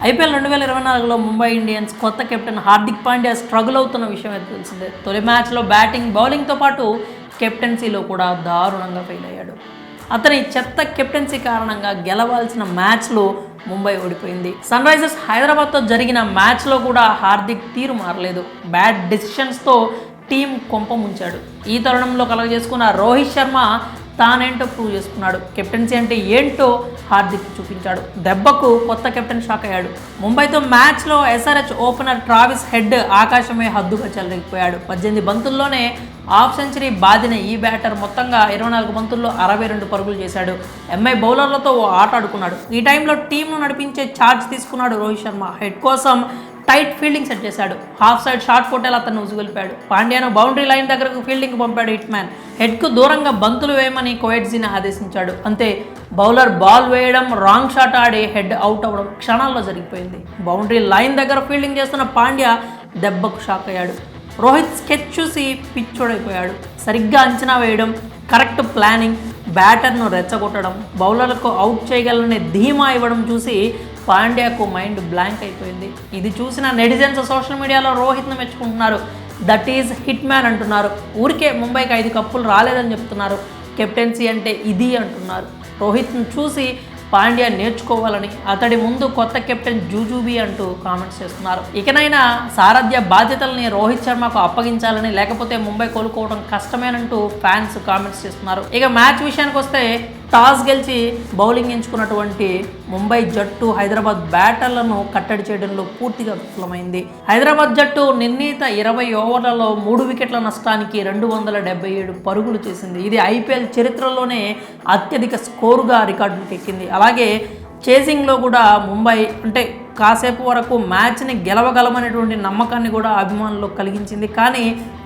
IPL 2024లో Mumbai Indians కొత్త captain Hardik Pandya struggle అవుతున్న విషయం అయితే తెలిసిందే. తొలి మ్యాచ్లో బ్యాటింగ్ బౌలింగ్తో పాటు కెప్టెన్సీలో కూడా దారుణంగా ఫెయిల్ అయ్యాడు. అతని చెత్త కెప్టెన్సీ కారణంగా గెలవాల్సిన మ్యాచ్లో ముంబై ఓడిపోయింది. సన్ రైజర్స్ హైదరాబాద్తో జరిగిన మ్యాచ్లో కూడా హార్దిక్ తీరు మారలేదు. బ్యాడ్ డెసిషన్స్తో టీం కొంప ముంచాడు. ఈ తరుణంలో కలగజేసుకున్న రోహిత్ శర్మ తానేంటో ప్రూవ్ చేసుకున్నాడు. కెప్టెన్సీ అంటే ఏంటో హార్దిక్ చూపించాడు. దెబ్బకు కొత్త కెప్టెన్ షాక్ అయ్యాడు. ముంబైతో మ్యాచ్లో ఎస్ఆర్హెచ్ ఓపెనర్ ట్రావిస్ హెడ్ ఆకాశమే హద్దుగా చెలరేగిపోయాడు. 18 బంతుల్లోనే హాఫ్ సెంచరీ బాదిన ఈ బ్యాటర్ మొత్తంగా 24 బంతుల్లో 62 పరుగులు చేశాడు. ఎంఐ బౌలర్లతో ఆట ఆడుకున్నాడు. ఈ టైంలో టీంను నడిపించే ఛార్జ్ తీసుకున్నాడు రోహిత్ శర్మ. హెడ్ కోసం టైట్ ఫీల్డింగ్ సెట్ చేశాడు. హాఫ్ సైడ్ షార్ట్ కొట్టేలా అతను ఉసుగొల్పాడు. పాండ్యాను బౌండరీ లైన్ దగ్గరకు ఫీల్డింగ్ పంపాడు హిట్ మ్యాన్. హెడ్కు దూరంగా బంతులు వేయమని కోయెట్జీని ఆదేశించాడు. అంతే, బౌలర్ బాల్ వేయడం, రాంగ్ షాట్ ఆడి హెడ్ అవుట్ అవ్వడం క్షణాల్లో జరిగిపోయింది. బౌండరీ లైన్ దగ్గర ఫీల్డింగ్ చేస్తున్న పాండ్యా దెబ్బకు షాక్ అయ్యాడు. రోహిత్ స్కెచ్ చూసి పిచ్చోడైపోయాడు. సరిగ్గా అంచనా వేయడం, కరెక్ట్ ప్లానింగ్, బ్యాటర్ను రెచ్చగొట్టడం, బౌలర్లకు అవుట్ చేయగలనే ధీమా ఇవ్వడం చూసి పాండ్యాకు మైండ్ బ్లాంక్ అయిపోయింది. ఇది చూసిన నెటిజన్స్ సోషల్ మీడియాలో రోహిత్ను మెచ్చుకుంటున్నారు. దట్ ఈజ్ హిట్ మ్యాన్ అంటున్నారు. ఊరికే ముంబైకి 5 కప్పులు రాలేదని చెప్తున్నారు. కెప్టెన్సీ అంటే ఇది అంటున్నారు. రోహిత్ను చూసి పాండ్యా నేర్చుకోవాలని, అతడి ముందు కొత్త కెప్టెన్ జూజూబీ అంటూ కామెంట్స్ చేస్తున్నారు. ఇకనైనా సారథ్య బాధ్యతల్ని రోహిత్ శర్మకు అప్పగించాలని, లేకపోతే ముంబై కోలుకోవడం కష్టమేనంటూ ఫ్యాన్స్ కామెంట్స్ చేస్తున్నారు. ఇక మ్యాచ్ విషయానికి వస్తే టాస్ గెలిచి బౌలింగ్ ఎంచుకున్నటువంటి ముంబై జట్టు హైదరాబాద్ బ్యాటర్లను కట్టడి చేయడంలో పూర్తిగా విఫలమైంది. హైదరాబాద్ జట్టు నిర్ణీత 20 ఓవర్లలో 3 వికెట్ల నష్టానికి 277 పరుగులు చేసింది. ఇది ఐపీఎల్ చరిత్రలోనే అత్యధిక స్కోరుగా రికార్డులకు ఎక్కింది. అలాగే చేసింగ్లో కూడా ముంబై అంటే కాసేపు వరకు మ్యాచ్ని గెలవగలమనేటువంటి నమ్మకాన్ని కూడా అభిమానులు కలిగించింది. కానీ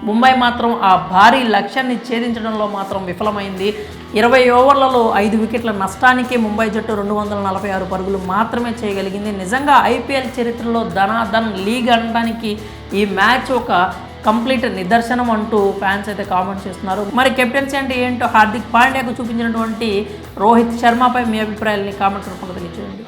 ముంబై మాత్రం ఆ భారీ లక్ష్యాన్ని ఛేదించడంలో మాత్రం విఫలమైంది. 20 ఓవర్లలో 5 వికెట్ల నష్టానికి ముంబై జట్టు 246 పరుగులు మాత్రమే చేయగలిగింది. నిజంగా ఐపీఎల్ చరిత్రలో ధనాధన్ లీగ్ అనడానికి ఈ మ్యాచ్ ఒక కంప్లీట్ నిదర్శనం అంటూ ఫ్యాన్స్ అయితే కామెంట్ చేస్తున్నారు. మరి కెప్టెన్సీ అంటే ఏంటో హార్దిక్ పాండ్యాకు చూపించినటువంటి రోహిత్ శర్మపై మీ అభిప్రాయాలని కామెంట్స్ రూపంలో తెలియజేయండి.